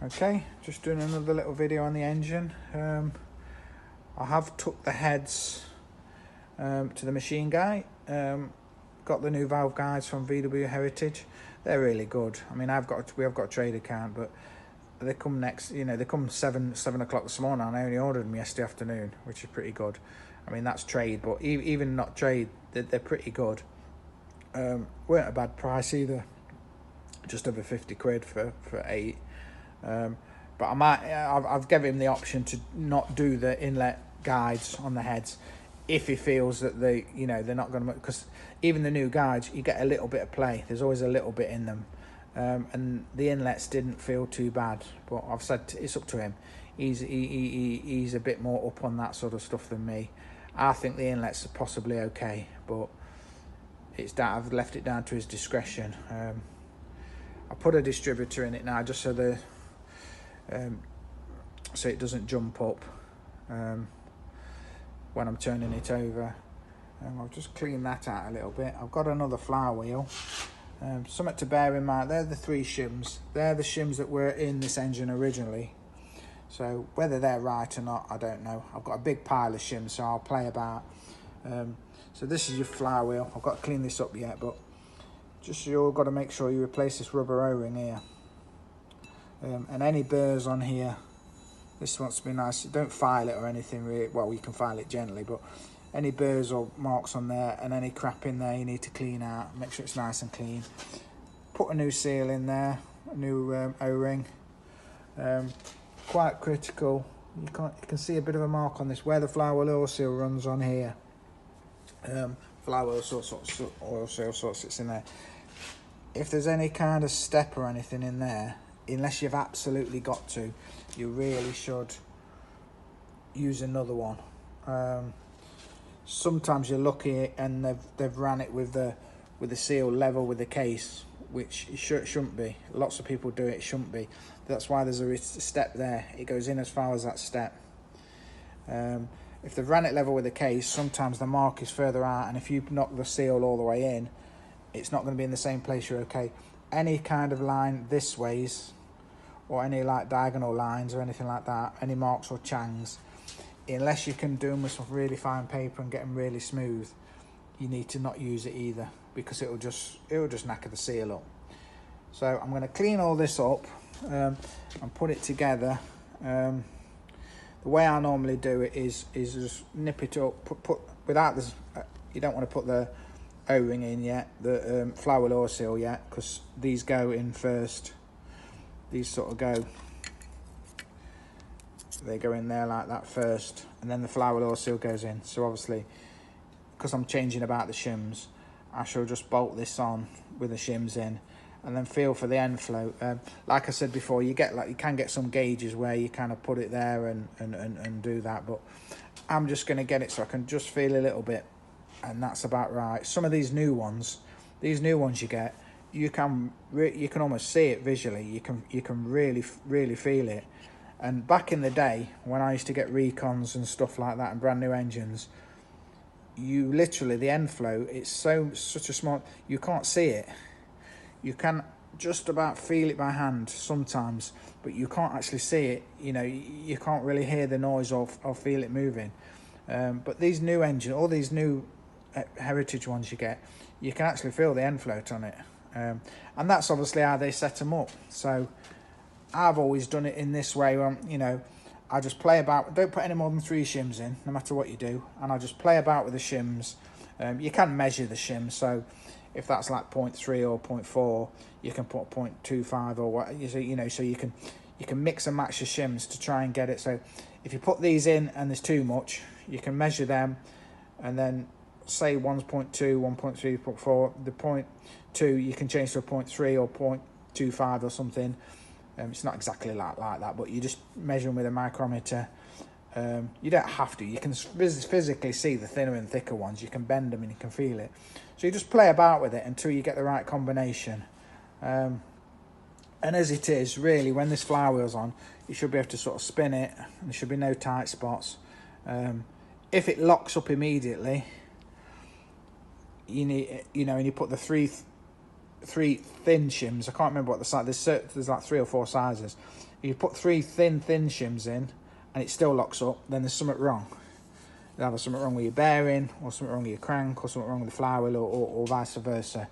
Okay, just doing another little video on the engine. I have took the heads to the machine guy. Got the new valve guides from VW Heritage. They're really good. I mean, we have got a trade account, but they come next. They come 7 o'clock this morning. And I only ordered them yesterday afternoon, which is pretty good. I mean, that's trade, but even not trade, they're pretty good. Weren't a bad price either. Just over 50 quid for 8. But I've given him the option to not do the inlet guides on the heads if he feels that they're not going to, because even the new guides, you get a little bit of play. There's always a little bit in them, and the inlets didn't feel too bad. But I've said it's up to him. He's a bit more up on that sort of stuff than me. I think the inlets are possibly okay, but I've left it down to his discretion. I put a distributor in it now just so so it doesn't jump up when I'm turning it over. I'll just clean that out a little bit. I've got another flywheel. Something to bear in mind, they're the 3 shims. They're the shims that were in this engine originally. So whether they're right or not, I don't know. I've got a big pile of shims, so I'll play about. So this is your flywheel. I've got to clean this up yet, but just you've got to make sure you replace this rubber O-ring here. And any burrs on here, this wants to be nice. Don't file it or anything really. Well, you can file it gently, but any burrs or marks on there and any crap in there you need to clean out. Make sure it's nice and clean. Put a new seal in there, a new O-ring. Quite critical. You can see a bit of a mark on this where the flywheel oil seal runs on here. Flywheel oil seal sort of sits in there. If there's any kind of step or anything in there, unless you've absolutely got to, you really should use another one. Sometimes you're lucky and they've ran it with the seal level with the case, which it shouldn't be. Lots of people do it shouldn't be. That's why there's a step there. It goes in as far as that step. If they've ran it level with the case, sometimes the mark is further out, and if you knock the seal all the way in, it's not going to be in the same place. You're okay. Any kind of line this ways, or any like diagonal lines or anything like that, any marks or changs, unless you can do them with some really fine paper and get them really smooth, you need to not use it either, because it'll just knacker the seal up. So I'm going to clean all this up and put it together. The way I normally do it is just nip it up, put without this. You don't want to put the O-ring in yet, the flywheel oil seal yet, because these go in first. These sort of they go in there like that first, and then the flywheel oil seal goes in. So obviously, because I'm changing about the shims, I shall just bolt this on with the shims in, and then feel for the end flow. Like I said before, you can get some gauges where you kind of put it there and do that, but I'm just going to get it so I can just feel a little bit, and that's about right. Some of these new ones you get, you can almost see it visually. You can really feel it. And back in the day when I used to get recons and stuff like that and brand new engines, you literally, the end flow, it's such a small, you can't see it. You can just about feel it by hand sometimes, but you can't actually see it. You can't really hear the noise or feel it moving. But these new engines, all these new Heritage ones you get, you can actually feel the end float on it. And that's obviously how they set them up. So I've always done it in this way. I just play about. Don't put any more than 3 shims in, no matter what you do. And I just play about with the shims. You can measure the shims. So if that's like 0.3 or 0.4, you can put 0.25 or what. So you can mix and match the shims to try and get it. So if you put these in and there's too much, you can measure them, and then say one's 0.2, 1.3, 0.4. The 0.2 you can change to a 0.3 or 0.25 or something. It's not exactly like that, but you just measure them with a micrometer. You don't have to. You can physically see the thinner and thicker ones. You can bend them and you can feel it. So you just play about with it until you get the right combination. And as it is, really, when this flywheel's on, you should be able to sort of spin it, and there should be no tight spots. If it locks up immediately, you need, and you put the 3 three thin shims. I can't remember what the size. There's like 3 or 4 sizes. If you put 3 thin shims in and it still locks up, then there's something wrong. There's either something wrong with your bearing, or something wrong with your crank, or something wrong with the flywheel, or vice versa.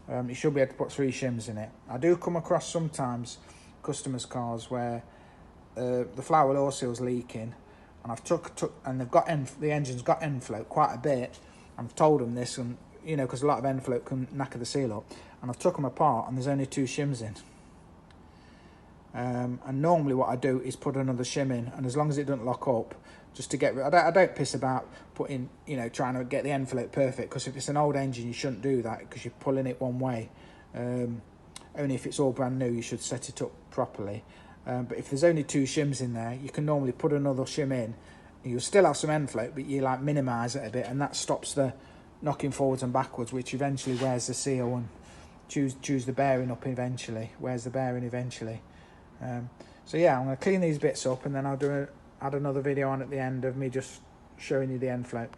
You should be able to put 3 shims in it. I do come across sometimes customers' cars where the flywheel oil seal's leaking, and I've and they've got the engine's got end float quite a bit. I've told them this, and you know, because a lot of end float can knacker the seal up, and I've took them apart and there's only 2 shims in. And normally what I do is put another shim in, and as long as it doesn't lock up, just to get rid, I don't piss about putting, you know, trying to get the end float perfect, because if it's an old engine you shouldn't do that, because you're pulling it one way. Only if it's all brand new you should set it up properly. But if there's only 2 shims in there, you can normally put another shim in. You'll still have some end float, but you like minimise it a bit, and that stops the knocking forwards and backwards, which eventually wears the seal and chews the bearing up eventually, wears the bearing eventually. So yeah, I'm going to clean these bits up, and then I'll add another video on at the end of me just showing you the end float.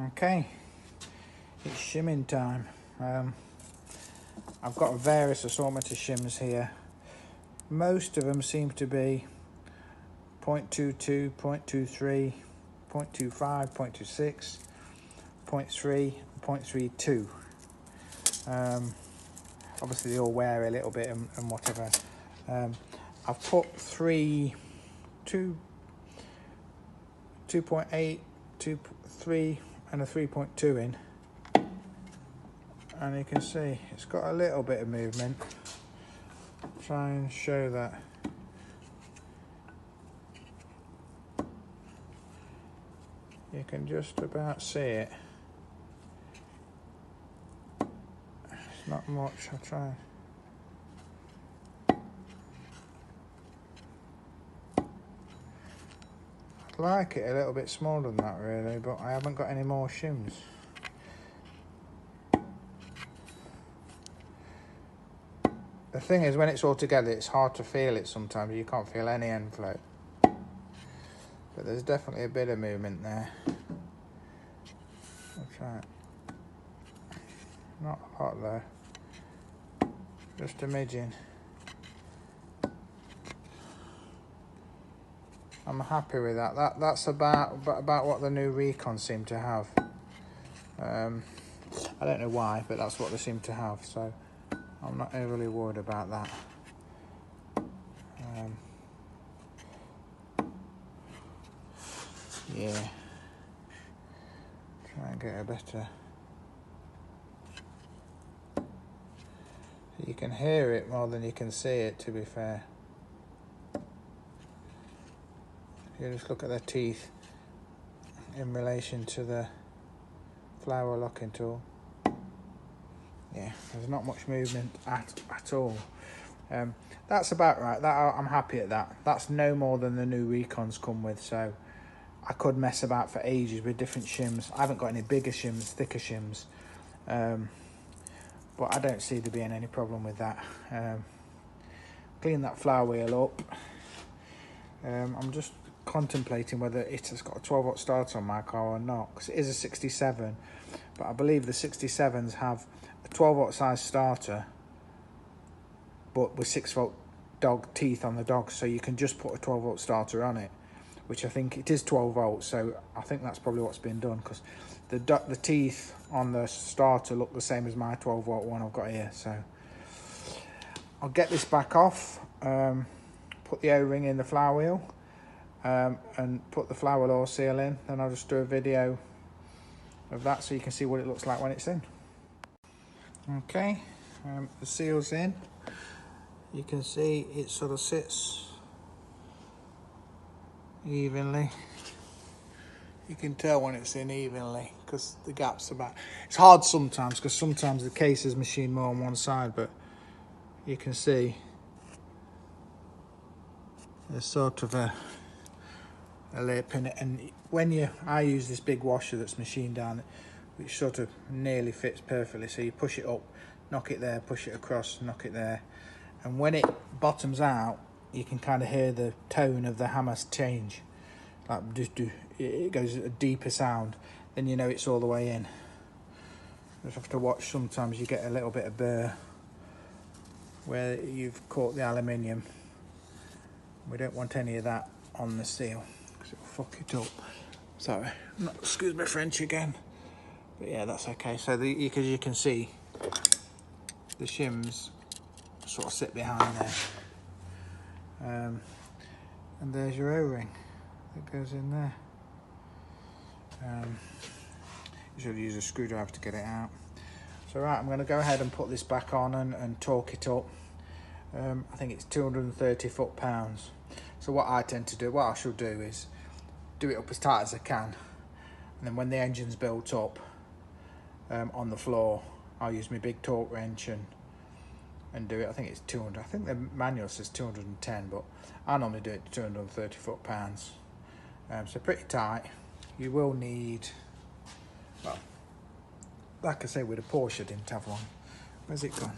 Okay, it's shimming time. I've got a various assortment of shims here. Most of them seem to be 0.22, 0.23, 0.25, 0.26, 0.3, 0.32. Obviously they all wear a little bit and whatever. I've put 2.8, 2.3 and a 3.2 in, and you can see it's got a little bit of movement. Try and show that. You can just about see it. It's not much. I'll try. I'd like it a little bit smaller than that really, but I haven't got any more shims. The thing is, when it's all together, it's hard to feel it sometimes. You can't feel any end float. But there's definitely a bit of movement there. I'll try it. Not a lot though. Just a midging. I'm happy with that. That's about what the new Recons seem to have. I don't know why, but that's what they seem to have. So I'm not overly worried about that. Yeah. Try and get a better. You can hear it more than you can see it, to be fair. If you just look at the teeth in relation to the flower locking tool. Yeah, there's not much movement at all. That's about right. I'm happy at that. That's no more than the new Recons come with, so I could mess about for ages with different shims. I haven't got any bigger shims, thicker shims, but I don't see there being any problem with that. Clean that flywheel up. I'm just contemplating whether it has got a 12-volt starter on my car or not, because it is a 67, but I believe the 67s have a 12-volt size starter, but with 6-volt dog teeth on the dog, so you can just put a 12-volt starter on it, which I think it is 12 volts, so I think that's probably what's been done, because the teeth on the starter look the same as my 12-volt one I've got here. So I'll get this back off, put the O-ring in the flywheel, and put the flywheel oil seal in. Then I'll just do a video of that so you can see what it looks like when it's in. Okay, the seal's in. You can see it sort of sits evenly. You can tell when it's in evenly because the gaps are back. It's hard sometimes because sometimes the case is machined more on one side, but you can see there's sort of a lip in it, and when I use this big washer that's machined down, which sort of nearly fits perfectly, so you push it up, knock it there, push it across, knock it there, and when it bottoms out you can kind of hear the tone of the hammer change, like it goes a deeper sound, then you know it's all the way in. Just have to watch, sometimes you get a little bit of burr where you've caught the aluminium. We don't want any of that on the seal because it'll fuck it up. Sorry, excuse my French again. But yeah, that's okay. So because you can see the shims sort of sit behind there. And there's your O-ring that goes in there. You should use a screwdriver to get it out. So right, I'm going to go ahead and put this back on and torque it up. I think it's 230 foot-pounds. So what I tend to do, what I shall do is do it up as tight as I can, and then when the engine's built up on the floor, I'll use my big torque wrench and do it. I think it's 200. I think the manual says 210, but I normally do it to 230 foot-pounds. So pretty tight. You will need, well, like I say, with a Porsche, I didn't have one. Where's it gone?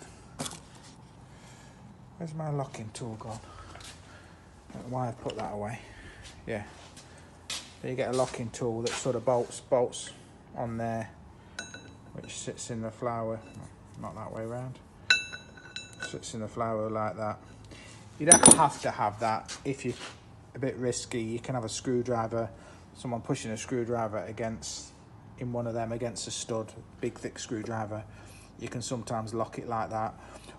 Where's my locking tool gone? I don't know why I've put that away. Yeah. So you get a locking tool that sort of bolts on there, which sits in the flower. Not that way around. Sits in the flower like that. You don't have to have that. If you're a bit risky, you can have a screwdriver. Someone pushing a screwdriver in one of them against a stud, big thick screwdriver. You can sometimes lock it like that,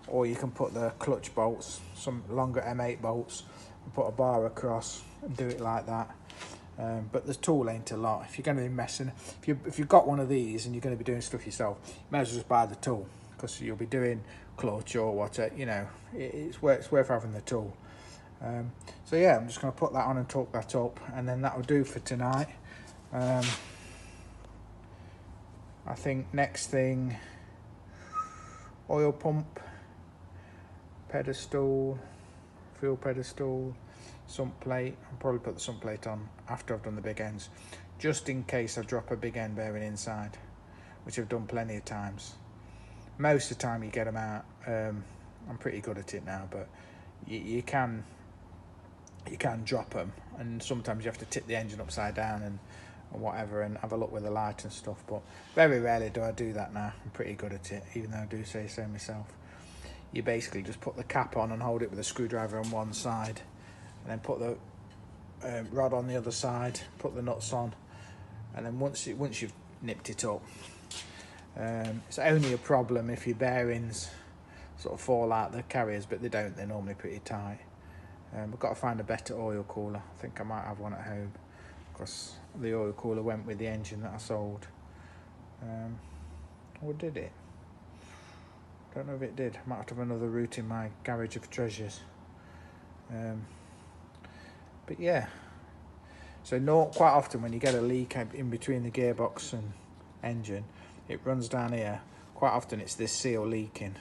or you can put the clutch bolts, some longer M8 bolts, and put a bar across and do it like that. But the tool ain't a lot. If you're going to be messing, if you've got one of these and you're going to be doing stuff yourself, you may as well just buy the tool, because you'll be doing clutch or whatever. You know, it's worth having the tool. So yeah, I'm just going to put that on and torque that up, and then that will do for tonight. I think next thing, oil pump, pedestal, fuel pedestal, sump plate. I'll probably put the sump plate on after I've done the big ends, just in case I drop a big end bearing inside, which I've done plenty of times. Most of the time you get them out. I'm pretty good at it now, but you can drop them, and sometimes you have to tip the engine upside down and whatever, and have a look with the light and stuff. But very rarely do I do that now. I'm pretty good at it, even though I do say so myself. You basically just put the cap on and hold it with a screwdriver on one side, and then put the rod on the other side, put the nuts on, and then once you've nipped it up, it's only a problem if your bearings sort of fall out the carriers, but they don't. They're normally pretty tight. We've got to find a better oil cooler. I think I might have one at home, because the oil cooler went with the engine that I sold. Or did it? Don't know if it did. Might have to have another route in my garage of treasures. But yeah, so quite often when you get a leak in between the gearbox and engine, it runs down here. Quite often it's this seal leaking.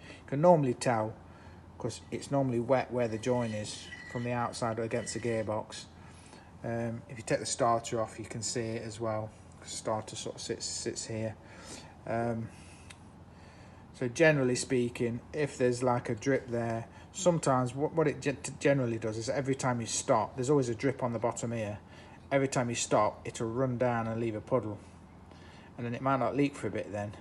You can normally tell, because it's normally wet where the joint is from the outside against the gearbox. If you take the starter off, you can see it as well. The starter sort of sits here. So generally speaking, if there's like a drip there, sometimes what it generally does is every time you stop, there's always a drip on the bottom here. Every time you stop, it'll run down and leave a puddle, and then it might not leak for a bit then.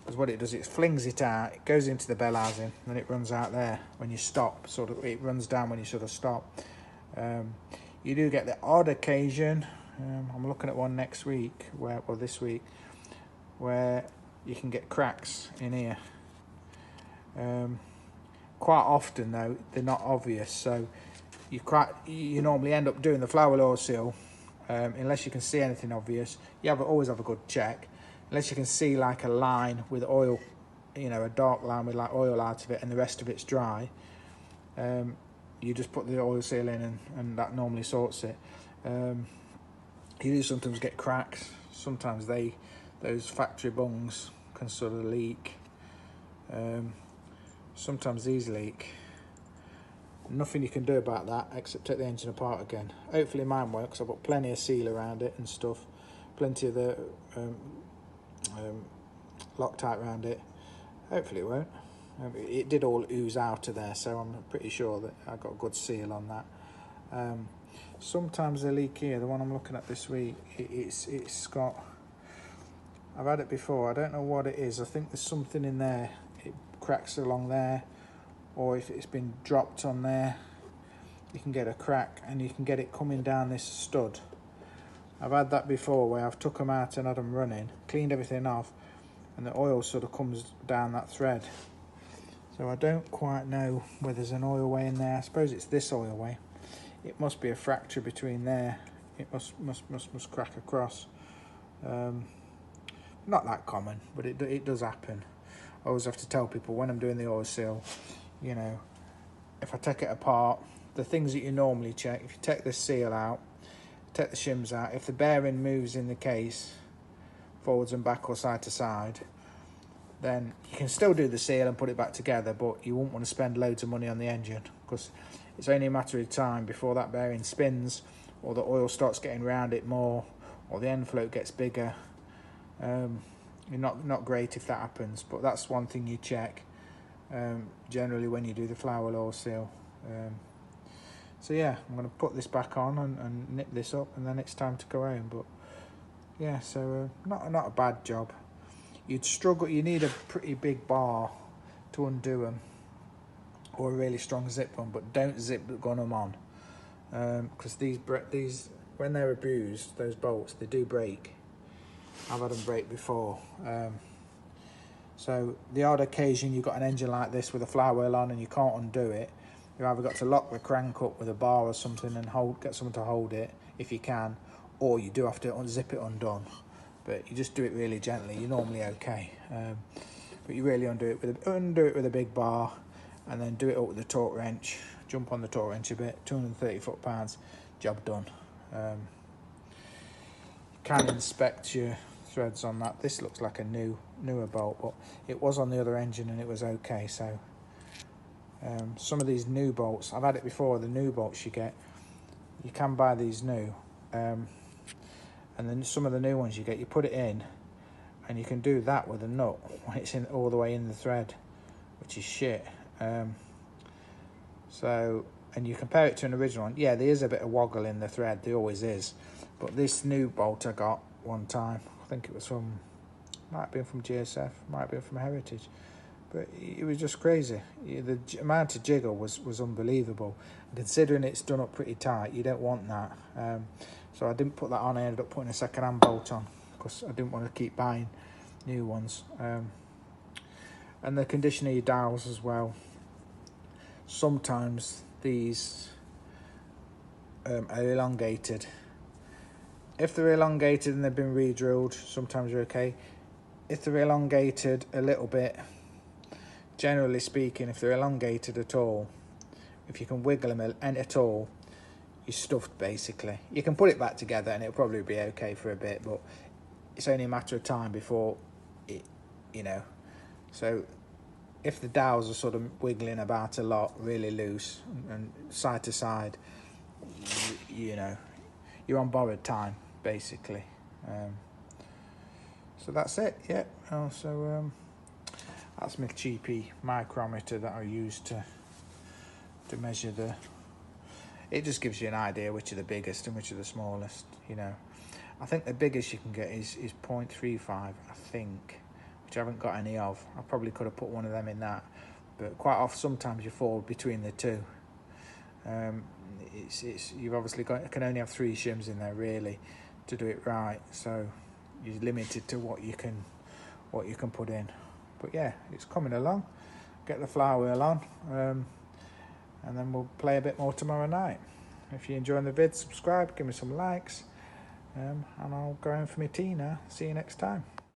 Because what it does, it flings it out, it goes into the bell housing, and then it runs out there when you stop. Sort of, it runs down when you sort of stop. You do get the odd occasion. I'm looking at one next week, this week, where you can get cracks in here. Quite often though, they're not obvious. So you normally end up doing the flywheel oil seal, unless you can see anything obvious. You always have a good check. Unless you can see like a line with oil, you know, a dark line with like oil out of it, and the rest of it's dry, you just put the oil seal in, and that normally sorts it. You do sometimes get cracks. Sometimes those factory bungs can sort of leak. Sometimes these leak. Nothing you can do about that except take the engine apart again. Hopefully mine won't, because I've got plenty of seal around it and stuff. Plenty of the Loctite around it. Hopefully it won't. It did all ooze out of there, so I'm pretty sure that I got a good seal on that. Sometimes they leak here. The one I'm looking at this week, it's got I've had it before. I don't know what it is. I think there's something in there. It cracks along there, or if it's been dropped on there, you can get a crack and you can get it coming down this stud. I've had that before where I've took them out and had them running, cleaned everything off, and the oil sort of comes down that thread. So I don't quite know whether there's an oil way in there. I suppose it's this oil way. It must be a fracture between there. It must crack across. Not that common, but it does happen. I always have to tell people when I'm doing the oil seal, you know, if I take it apart, the things that you normally check, if you take the seal out, take the shims out, if the bearing moves in the case, forwards and back or side to side, then you can still do the seal and put it back together, but you won't want to spend loads of money on the engine, because it's only a matter of time before that bearing spins, or the oil starts getting around it more, or the end float gets bigger. Not great if that happens, but that's one thing you check generally when you do the flywheel oil seal. So yeah, I'm going to put this back on and nip this up, and then it's time to go home. But yeah, so not a bad job. You'd struggle. You need a pretty big bar to undo them, or a really strong zip gun, but don't zip gun them on, because these when they're abused, those bolts, they do break. I've had them break before. So the odd occasion you've got an engine like this with a flywheel on and you can't undo it, you've either got to lock the crank up with a bar or something and get someone to hold it if you can, or you do have to unzip it undone. But you just do it really gently, you're normally okay. But you really undo it with a big bar, and then do it up with the torque wrench. Jump on the torque wrench a bit, 230 foot-pounds, job done. You can inspect your threads on that. This looks like a newer bolt, but it was on the other engine and it was okay. So some of these new bolts, I've had it before, the new bolts you get, you can buy these new, and then some of the new ones you get, you put it in and you can do that with a nut when it's in all the way in the thread, which is shit. So, and you compare it to an original one, yeah, there is a bit of woggle in the thread, there always is, but this new bolt I got one time, I think it was from, might have been from GSF, might have been from Heritage, but it was just crazy. The amount of jiggle was unbelievable. Considering it's done up pretty tight, you don't want that. So I didn't put that on. I ended up putting a second-hand bolt on because I didn't want to keep buying new ones. And the condition of your dials as well. Sometimes these are elongated. If they're elongated and they've been re-drilled, sometimes you're okay. If they're elongated a little bit, generally speaking, if they're elongated at all, if you can wiggle them at all, you're stuffed basically. You can put it back together and it'll probably be okay for a bit, but it's only a matter of time before it, you know. So if the dowels are sort of wiggling about a lot, really loose and side to side, you know, you're on borrowed time basically. So that's it. Yeah. So that's my cheapy micrometer that I use to measure the. It just gives you an idea which are the biggest and which are the smallest. You know, I think the biggest you can get is 0.35. I think, which I haven't got any of. I probably could have put one of them in that, but quite often sometimes you fall between the two. You've obviously can only have 3 shims in there really to do it right, so you're limited to what you can put in. But yeah, it's coming along. Get the flywheel on, and then we'll play a bit more tomorrow night. If you're enjoying the vid, subscribe, give me some likes, and I'll go home for my tea now. See you next time.